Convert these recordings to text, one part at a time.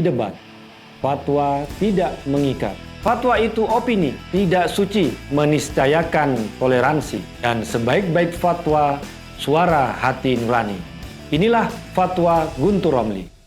Debat. Fatwa tidak mengikat. Fatwa itu opini, tidak suci, meniscayakan toleransi. Dan sebaik-baik fatwa, suara hati nurani. Inilah Fatwa Guntur Romli.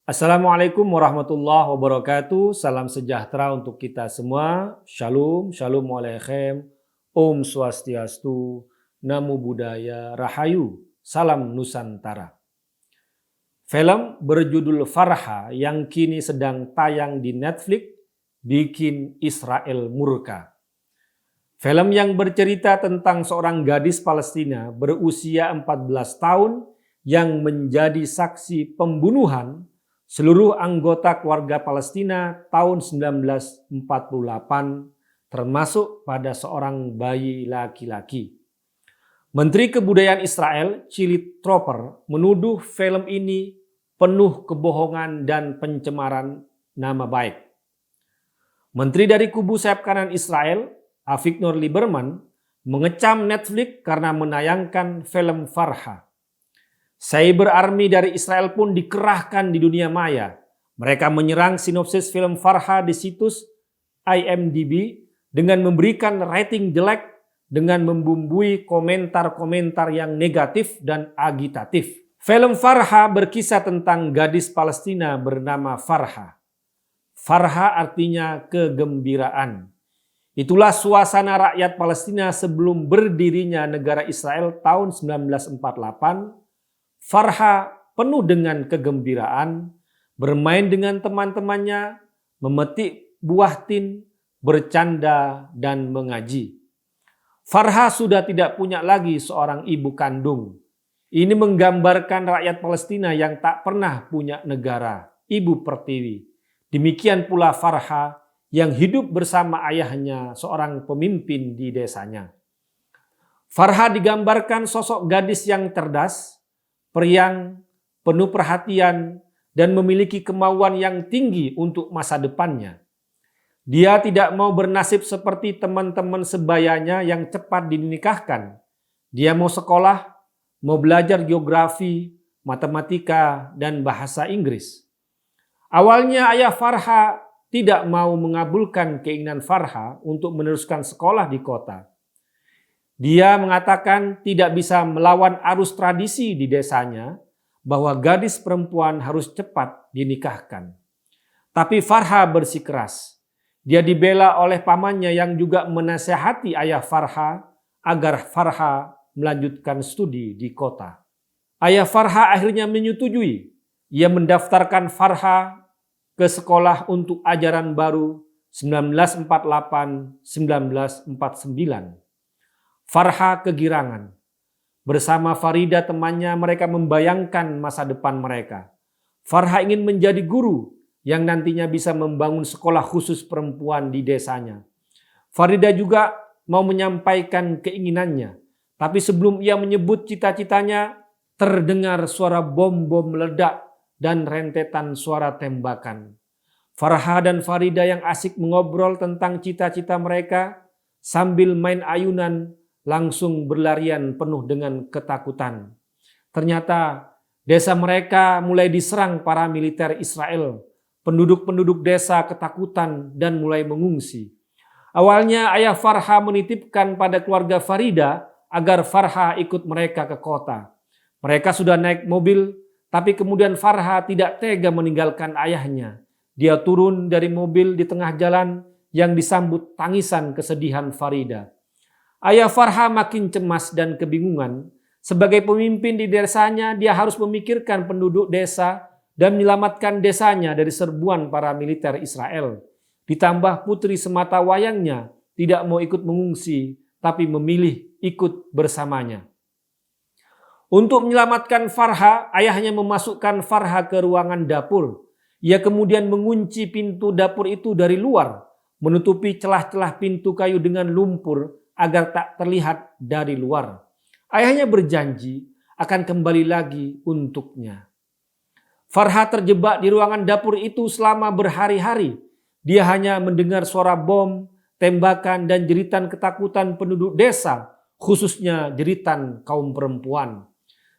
Assalamualaikum warahmatullahi wabarakatuh. Salam sejahtera untuk kita semua. Shalom, shalom aleichem. Om Swastiastu, Namo Buddhaya, Rahayu, Salam Nusantara. Film berjudul Farha yang kini sedang tayang di Netflix bikin Israel murka. Film yang bercerita tentang seorang gadis Palestina berusia 14 tahun yang menjadi saksi pembunuhan seluruh anggota keluarga Palestina tahun 1948 termasuk pada seorang bayi laki-laki. Menteri Kebudayaan Israel, Chili Tropper, menuduh film ini penuh kebohongan dan pencemaran nama baik. Menteri dari kubu sayap kanan Israel, Avigdor Lieberman, mengecam Netflix karena menayangkan film Farha. Cyber Army dari Israel pun dikerahkan di dunia maya. Mereka menyerang sinopsis film Farha di situs IMDb dengan memberikan rating jelek dengan membumbui komentar-komentar yang negatif dan agitatif. Film Farha berkisah tentang gadis Palestina bernama Farha. Farha artinya kegembiraan. Itulah suasana rakyat Palestina sebelum berdirinya negara Israel tahun 1948. Farha penuh dengan kegembiraan, bermain dengan teman-temannya, memetik buah tin, bercanda, dan mengaji. Farha sudah tidak punya lagi seorang ibu kandung. Ini menggambarkan rakyat Palestina yang tak pernah punya negara, ibu pertiwi. Demikian pula Farha yang hidup bersama ayahnya, seorang pemimpin di desanya. Farha digambarkan sosok gadis yang cerdas, periang, penuh perhatian, dan memiliki kemauan yang tinggi untuk masa depannya. Dia tidak mau bernasib seperti teman-teman sebayanya yang cepat dinikahkan. Dia mau sekolah, mau belajar geografi, matematika, dan bahasa Inggris. Awalnya ayah Farha tidak mau mengabulkan keinginan Farha untuk meneruskan sekolah di kota. Dia mengatakan tidak bisa melawan arus tradisi di desanya bahwa gadis perempuan harus cepat dinikahkan. Tapi Farha bersikeras. Dia dibela oleh pamannya yang juga menasihati ayah Farha agar Farha melanjutkan studi di kota. Ayah Farha akhirnya menyetujui. Ia mendaftarkan Farha ke sekolah untuk ajaran baru 1948-1949. Farha kegirangan. Bersama Farida temannya mereka membayangkan masa depan mereka. Farha ingin menjadi guru yang nantinya bisa membangun sekolah khusus perempuan di desanya. Farida juga mau menyampaikan keinginannya. Tapi sebelum ia menyebut cita-citanya, terdengar suara bom-bom meledak dan rentetan suara tembakan. Farha dan Farida yang asik mengobrol tentang cita-cita mereka sambil main ayunan langsung berlarian penuh dengan ketakutan. Ternyata desa mereka mulai diserang para militer Israel. Penduduk-penduduk desa ketakutan dan mulai mengungsi. Awalnya ayah Farha menitipkan pada keluarga Farida agar Farha ikut mereka ke kota. Mereka sudah naik mobil, tapi kemudian Farha tidak tega meninggalkan ayahnya. Dia turun dari mobil di tengah jalan yang disambut tangisan kesedihan Farida. Ayah Farha makin cemas dan kebingungan. Sebagai pemimpin di desanya, dia harus memikirkan penduduk desa dan menyelamatkan desanya dari serbuan para militer Israel. Ditambah putri semata wayangnya tidak mau ikut mengungsi, tapi memilih ikut bersamanya. Untuk menyelamatkan Farha, ayahnya memasukkan Farha ke ruangan dapur. Ia kemudian mengunci pintu dapur itu dari luar, menutupi celah-celah pintu kayu dengan lumpur agar tak terlihat dari luar. Ayahnya berjanji akan kembali lagi untuknya. Farha terjebak di ruangan dapur itu selama berhari-hari. Dia hanya mendengar suara bom, tembakan, dan jeritan ketakutan penduduk desa, khususnya jeritan kaum perempuan.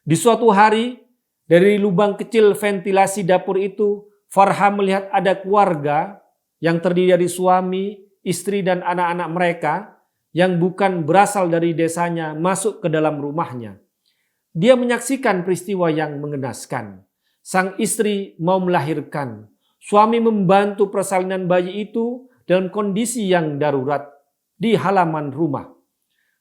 Di suatu hari, Dari lubang kecil ventilasi dapur itu, Farha melihat ada keluarga yang terdiri dari suami, istri, dan anak-anak mereka yang bukan berasal dari desanya masuk ke dalam rumahnya. Dia menyaksikan peristiwa yang mengenaskan. Sang istri mau melahirkan. Suami membantu persalinan bayi itu dalam kondisi yang darurat di halaman rumah.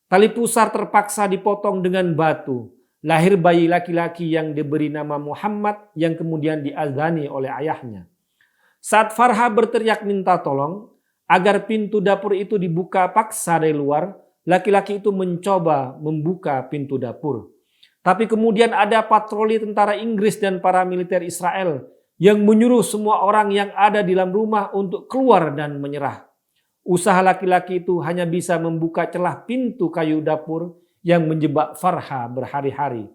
Tali pusar terpaksa dipotong dengan batu. Lahir bayi laki-laki yang diberi nama Muhammad yang kemudian diazani oleh ayahnya. Saat Farha berteriak minta tolong agar pintu dapur itu dibuka paksa dari luar, laki-laki itu mencoba membuka pintu dapur. Tapi kemudian ada patroli tentara Inggris dan para militer Israel yang menyuruh semua orang yang ada di dalam rumah untuk keluar dan menyerah. Usaha laki-laki itu hanya bisa membuka celah pintu kayu dapur yang menjebak Farha berhari-hari.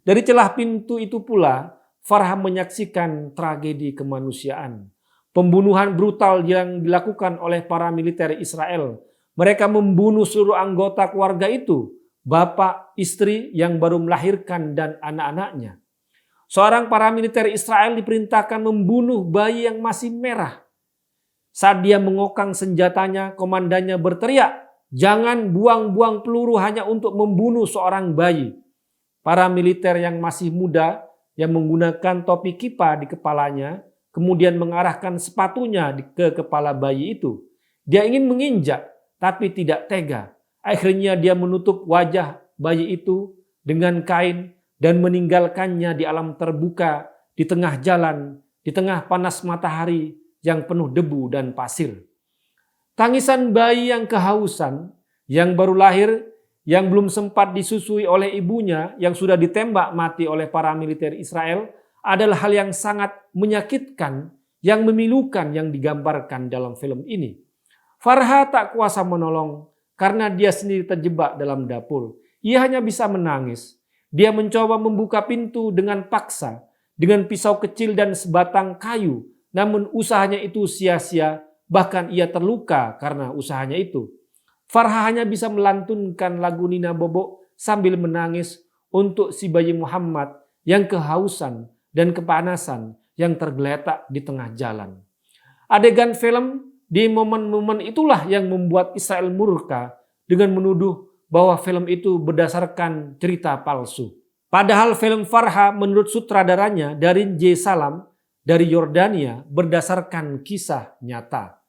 Dari celah pintu itu pula, Farha menyaksikan tragedi kemanusiaan. Pembunuhan brutal yang dilakukan oleh para militer Israel. Mereka membunuh seluruh anggota keluarga itu, bapak, istri yang baru melahirkan dan anak-anaknya. Seorang paramiliter Israel diperintahkan membunuh bayi yang masih merah. Saat dia mengokang senjatanya, komandannya berteriak, "Jangan buang-buang peluru hanya untuk membunuh seorang bayi." Para militer yang masih muda yang menggunakan topi kipah di kepalanya kemudian mengarahkan sepatunya ke kepala bayi itu. Dia ingin menginjak tapi tidak tega. Akhirnya dia menutup wajah bayi itu dengan kain dan meninggalkannya di alam terbuka di tengah jalan, di tengah panas matahari yang penuh debu dan pasir. Tangisan bayi yang kehausan, yang baru lahir, yang belum sempat disusui oleh ibunya, yang sudah ditembak mati oleh para militer Israel, adalah hal yang sangat menyakitkan, yang memilukan yang digambarkan dalam film ini. Farha tak kuasa menolong karena dia sendiri terjebak dalam dapur. Ia hanya bisa menangis. Dia mencoba membuka pintu dengan paksa, dengan pisau kecil dan sebatang kayu, namun usahanya itu sia-sia. Bahkan ia terluka karena usahanya itu. Farha hanya bisa melantunkan lagu Nina Bobo sambil menangis untuk si bayi Muhammad yang kehausan dan kepanasan yang tergeletak di tengah jalan. Adegan film di momen-momen itulah yang membuat Israel murka dengan menuduh bahwa film itu berdasarkan cerita palsu. Padahal film Farha menurut sutradaranya Darin J. Salam dari Yordania berdasarkan kisah nyata.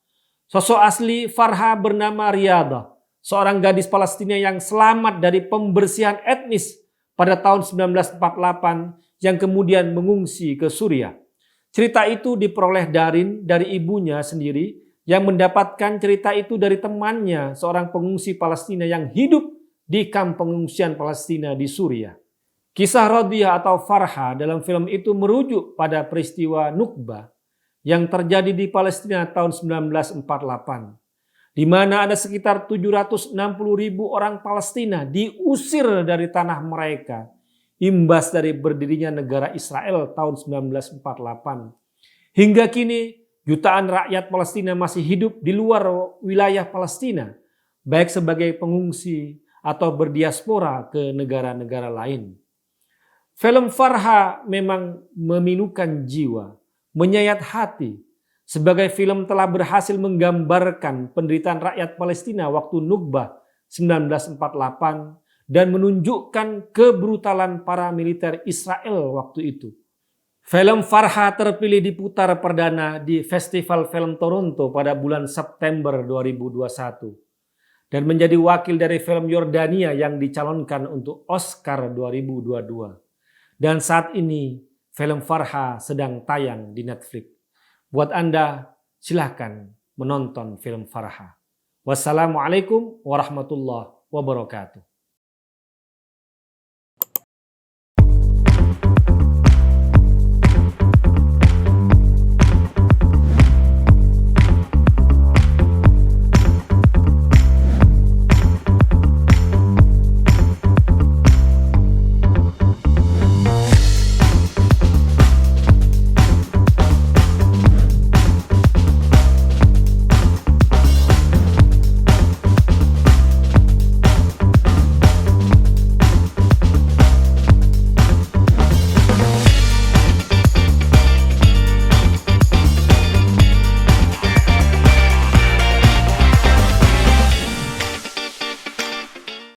Sosok asli Farha bernama Riyadhah, seorang gadis Palestina yang selamat dari pembersihan etnis pada tahun 1948 yang kemudian mengungsi ke Suriah. Cerita itu diperoleh Darin dari ibunya sendiri yang mendapatkan cerita itu dari temannya, seorang pengungsi Palestina yang hidup di kamp pengungsian Palestina di Suriah. Kisah Radhiyah atau Farha dalam film itu merujuk pada peristiwa Nukbah yang terjadi di Palestina tahun 1948, di mana ada sekitar 760.000 orang Palestina diusir dari tanah mereka, imbas dari berdirinya negara Israel tahun 1948. Hingga kini, jutaan rakyat Palestina masih hidup di luar wilayah Palestina, baik sebagai pengungsi atau berdiaspora ke negara-negara lain. Film Farha memang memilukan jiwa, menyayat hati. Sebagai film telah berhasil menggambarkan penderitaan rakyat Palestina waktu Nukbah 1948 dan menunjukkan kebrutalan para militer Israel waktu itu. Film Farha terpilih diputar perdana di Festival Film Toronto pada bulan September 2021 dan menjadi wakil dari film Yordania yang dicalonkan untuk Oscar 2022. Dan saat ini film Farha sedang tayang di Netflix. Buat Anda, silahkan menonton film Farha. Wassalamualaikum warahmatullahi wabarakatuh.